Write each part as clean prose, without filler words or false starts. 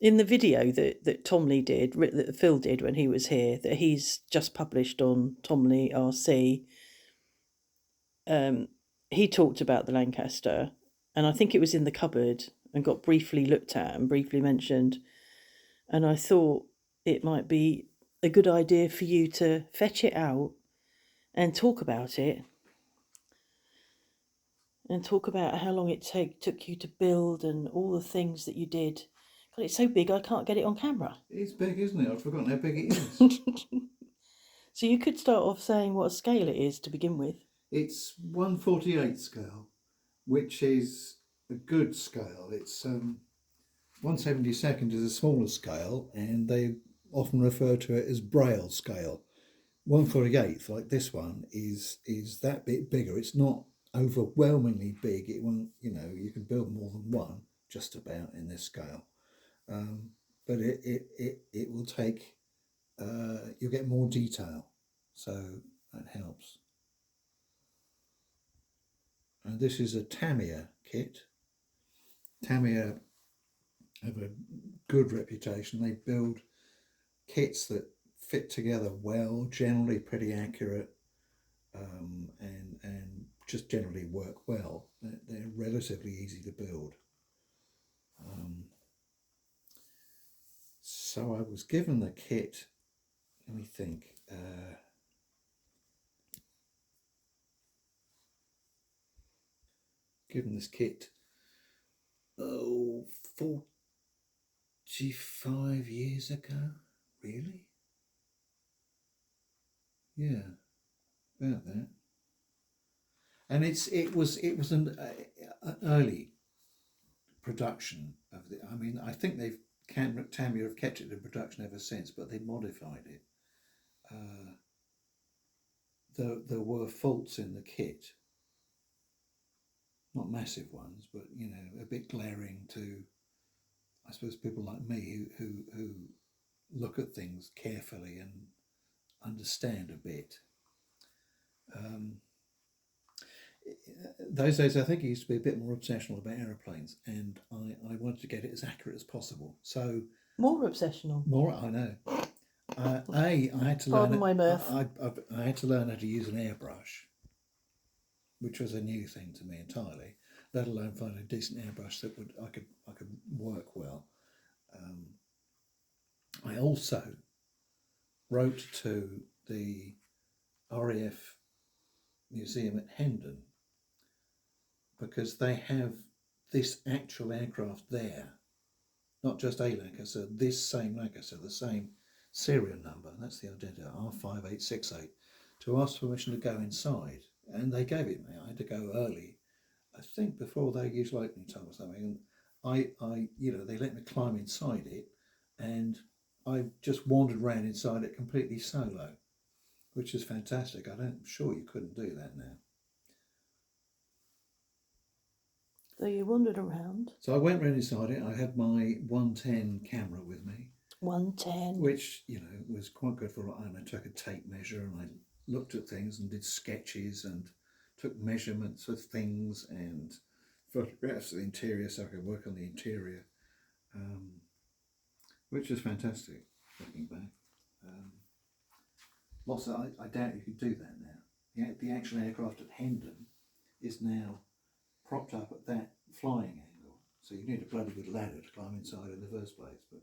In the video that Tom Lee did, that Phil did when he was here, that he's just published on Tom Lee RC, he talked about the Lancaster, and I think it was in the cupboard and got briefly looked at and briefly mentioned. And I thought it might be a good idea for you to fetch it out and talk about it, and talk about how long it took you to build and all the things that you did. God, it's so big I can't get it on camera. It's big, isn't it? I've forgotten how big it is. So you could start off saying what scale it is to begin with. It's 1/48 scale, which is a good scale. It's 1/72 is a smaller scale, and they often refer to it as Braille scale. 1/48, like this one, is that bit bigger. It's not overwhelmingly big. It won't, you can build more than one just about in this scale, but it will take. You'll get more detail, so that helps. And this is a Tamiya kit. Tamiya have a good reputation. They build kits that fit together well, generally pretty accurate, and just generally work well. They're relatively easy to build. So I was given the kit, let me think, given this kit, 45 years ago, really? Yeah, about that. And it was an early production of the. I mean, I think Tamiya have kept it in production ever since, but they modified it. There were faults in the kit, not massive ones, but a bit glaring to, I suppose, people like me who look at things carefully and understand a bit. Those days, I think it used to be a bit more obsessional about aeroplanes, and I wanted to get it as accurate as possible. So More obsessional. more, I know. I had to Pardon learn. my mirth. I had to learn how to use an airbrush, which was a new thing to me entirely. Let alone find a decent airbrush that I could work well. I also wrote to the RAF Museum at Hendon because they have this actual aircraft there, not just a Lancaster, this same Lancaster, the same serial number, that's the identity, R5868, to ask permission to go inside. And they gave it me. I had to go early, I think before their usual opening time or something. And they let me climb inside it, and I just wandered around inside it completely solo, which is fantastic. I'm sure you couldn't do that now. So you wandered around. So I went round inside it. I had my 110 camera with me. 110. Which, was quite good for, and I took a tape measure and I looked at things and did sketches and took measurements of things and photographs of the interior so I could work on the interior, which was fantastic looking back. Lots of, I doubt you could do that now. The actual aircraft at Hendon is now propped up at that flying angle, so you need a bloody good ladder to climb inside in the first place. But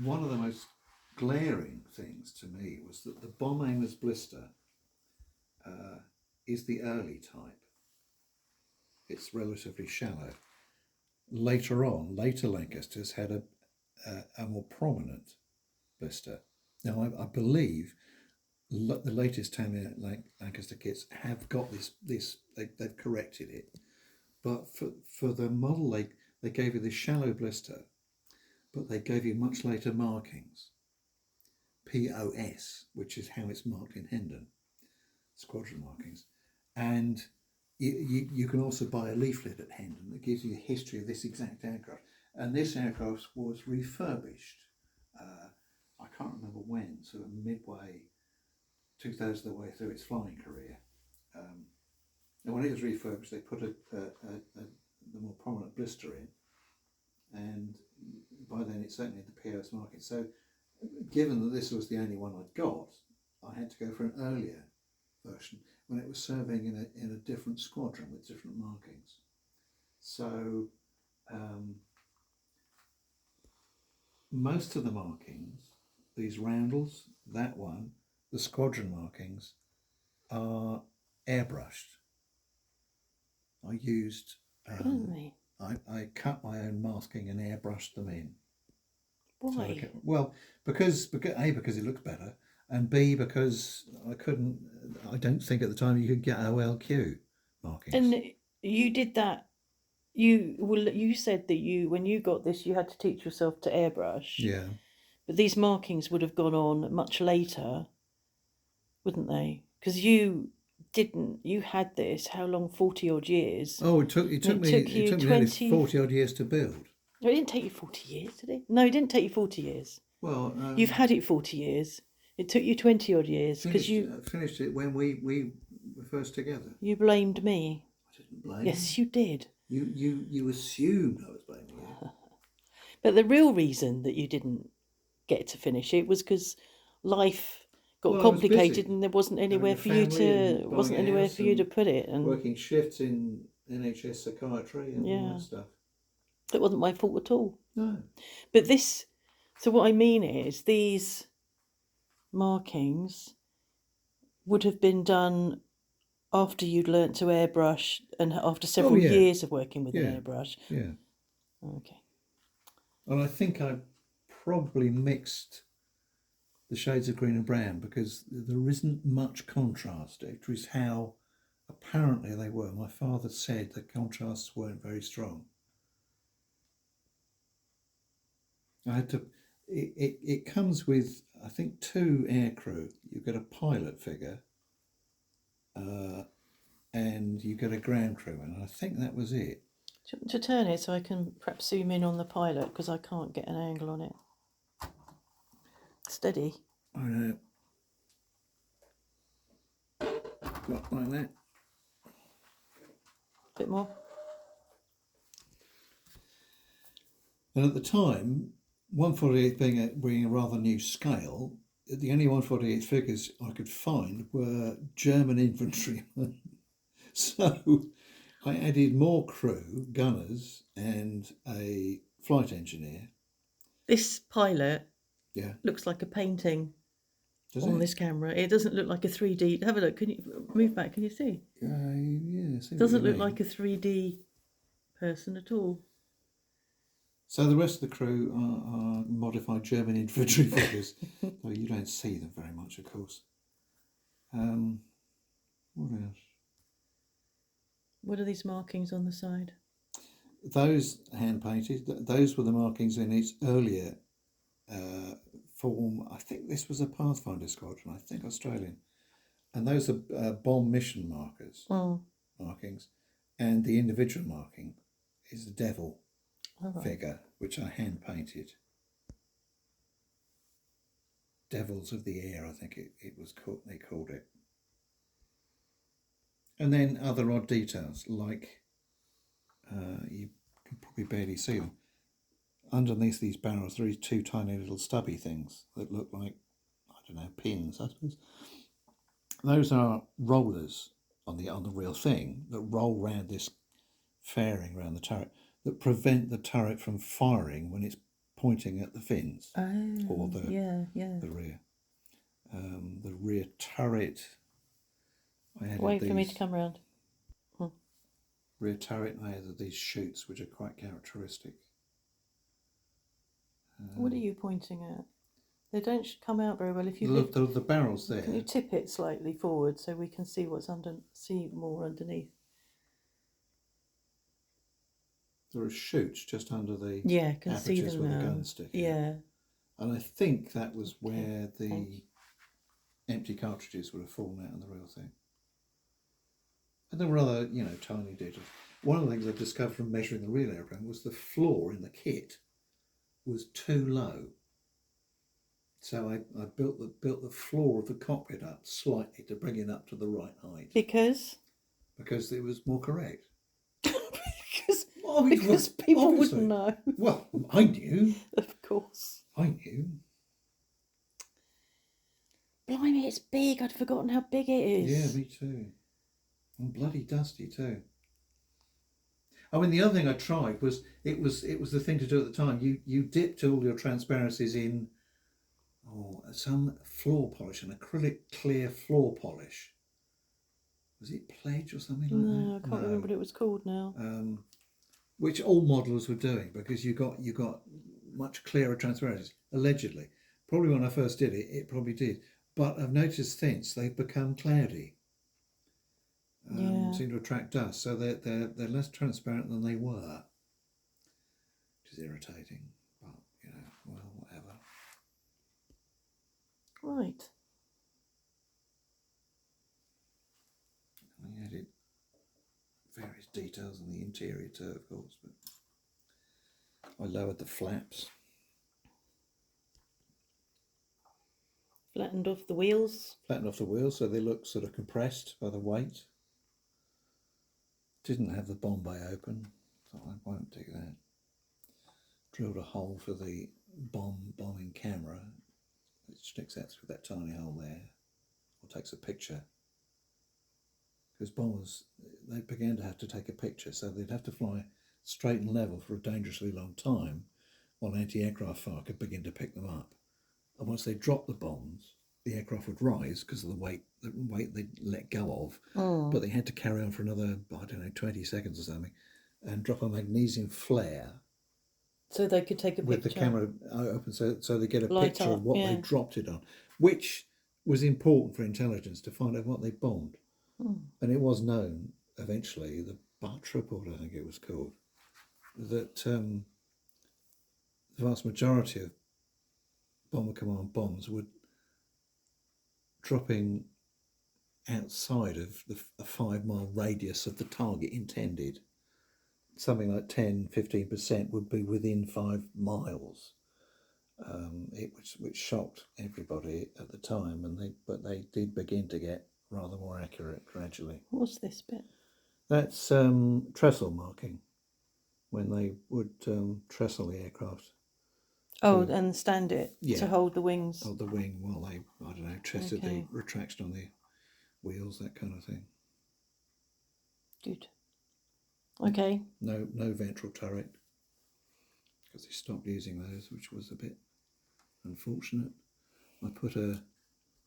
one of the most glaring things to me was that the bomb aimer's blister is the early type. It's relatively shallow. Later Lancasters had a more prominent blister. Now I believe the latest Tamiya Lancaster kits have got this. They've corrected it, but for the model they gave you this shallow blister, but they gave you much later markings, POS, which is how it's marked in Hendon, Squadron markings, and you can also buy a leaflet at Hendon that gives you a history of this exact aircraft. And this aircraft was refurbished. I can't remember when, sort of midway, 2/3 of the way through its flying career. And when it was refurbished, they put the more blister in, and by then it certainly had the POS marking. So given that this was the only one I'd got, I had to go for an earlier version when it was serving in a different squadron with different markings. So most of the markings, these roundels, that one, the squadron markings, are airbrushed. I used, Really? I cut my own masking and airbrushed them in. Why? So well, because A, because it looks better, and B, because I don't think at the time you could get OLQ markings. And you did that. You said that when you got this, you had to teach yourself to airbrush. Yeah. But these markings would have gone on much later, wouldn't they? Because you didn't. You had this. How long? 40 odd years. Oh, it took me nearly 40 odd years to build. No, it didn't take you 40 years, did it? No, it didn't take you 40 years. Well, You've had it 40 years. It took you 20 odd years because you finished it when we were first together. You blamed me. I didn't blame Yes, you did. You assumed I was blaming you. But the real reason that you didn't get to finish it was because life got complicated and there wasn't anywhere for you to put it. And working shifts in NHS psychiatry and all that stuff. It wasn't my fault at all. No. But so what I mean is these markings would have been done after you'd learnt to airbrush and after several years of working with an airbrush. Yeah. Okay. And I think I probably mixed the shades of green and brown because there isn't much contrast. It was how apparently they were. My father said the contrasts weren't very strong. I had to. It comes with, I think, 2 aircrew. You get a pilot figure, and you get a ground crew, and I think that was it. To turn it so I can perhaps zoom in on the pilot because I can't get an angle on it. Steady. I know. Not like that. A bit more. And at the time, 1/48 being a rather new scale, the only 1/48 figures I could find were German infantrymen. So I added more crew, gunners, and a flight engineer. This pilot Yeah. looks like a painting on this camera. It doesn't look like a 3D. Have a look. Can you move back? Can you see? Yeah. It doesn't look like a 3D person at all. So the rest of the crew are modified German infantry figures, though you don't see them very much, of course. What else? What are these markings on the side? Those hand painted. Those were the markings in its earlier form. I think this was a Pathfinder squadron. I think Australian, and those are bomb mission markings, and the individual marking is the devil figure, which I hand painted. Devils of the Air, I think it was called. They called it. And then other odd details like you can probably barely see them. Underneath these barrels, there is 2 tiny little stubby things that look like, I don't know, pins, I suppose. Those are rollers on the real thing that roll round this fairing around the turret that prevent the turret from firing when it's pointing at the fins or the rear. The rear turret. Wait for me to come round. Rear turret, I added these chutes which are quite characteristic. What are you pointing at? They don't come out very well. If you look, the barrels there. Can you tip it slightly forward so we can see see more underneath? There are chutes just under the can see them with now. the gun stick. Yeah. And I think that was where the empty cartridges would have fallen out on the real thing. And there were other, tiny details. One of the things I discovered from measuring the real airplane was the floor in the kit was too low. So I built the floor of the cockpit up slightly to bring it up to the right height. Because it was more correct. Well, I mean, Because people obviously. wouldn't know. Well, I knew. Of course. I knew. Blimey, it's big. I'd forgotten how big it is. Yeah, me too. And bloody dusty too. I mean, the other thing I tried was it was the thing to do at the time. You dipped all your transparencies in some floor polish, an acrylic clear floor polish. Was it Pledge or something like that? No, I can't remember what it was called now. Which all modelers were doing because you got much clearer transparencies, allegedly. Probably when I first did it, it probably did. But I've noticed since they've become cloudy. Seem to attract dust, so they're less transparent than they were, which is irritating. But well, whatever. Right. I added various details on the interior too, of course, but I lowered the flaps. Flattened off the wheels. Flattened off the wheels so they look sort of compressed by the weight. Didn't have the Bombay open, so I won't do that. Drilled a hole for the bombing camera. It sticks out through that tiny hole there, or takes a picture. Because bombers, they began to have to take a picture, so they'd have to fly straight and level for a dangerously long time, while anti-aircraft fire could begin to pick them up. And once they dropped the bombs, the aircraft would rise because of the weight they'd let go of, but they had to carry on for another, 20 seconds or something, and drop a magnesium flare. So they could take a with picture. The camera open, so they get a Light picture up, of what they dropped it on, which was important for intelligence to find out what they bombed. And it was known eventually, the Butt report, I think it was called, that the vast majority of Bomber Command bombs would dropping outside of a 5-mile radius of the target intended. Something like 10-15% would be within 5 miles, which shocked everybody at the time. But they did begin to get rather more accurate gradually. What's this bit? That's trestle marking, when they would trestle the aircraft. And stand it to hold the wings. Hold the wing while they, tested the retraction on the wheels, that kind of thing. Good. Okay. No ventral turret, because they stopped using those, which was a bit unfortunate. I put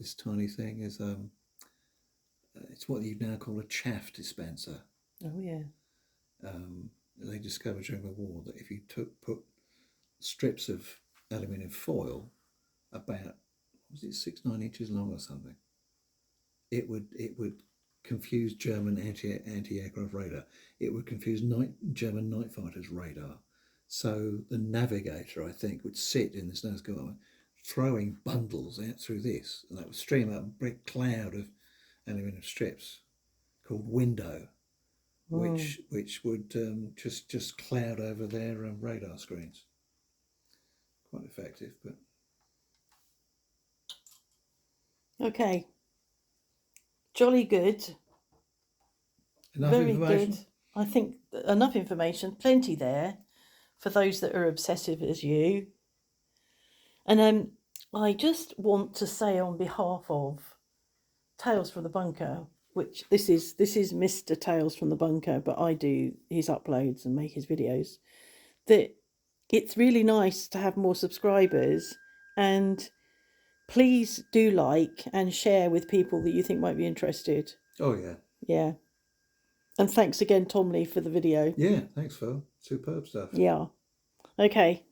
this tiny thing is it's what you now call a chaff dispenser. Oh yeah. They discovered during the war that if you put strips of aluminium foil about 6-9 inches long or something, it would confuse German anti-aircraft radar. It would confuse German night fighters' radar. So the navigator, I think, would sit in this nose compartment throwing bundles out through this, and that would stream up a big cloud of aluminium strips called window, which would just cloud over their radar screens. Quite effective, but okay. Jolly good. Enough Very information? good. I think enough information, plenty there for those that are obsessive as you. And I just want to say on behalf of Tales from the Bunker, which this is Mr. Tales from the Bunker, but I do his uploads and make his videos, that it's really nice to have more subscribers, and please do like and share with people that you think might be interested. Oh yeah. Yeah. And thanks again, Tom Lee, for the video. Yeah, thanks Phil. Superb stuff. Yeah. Okay.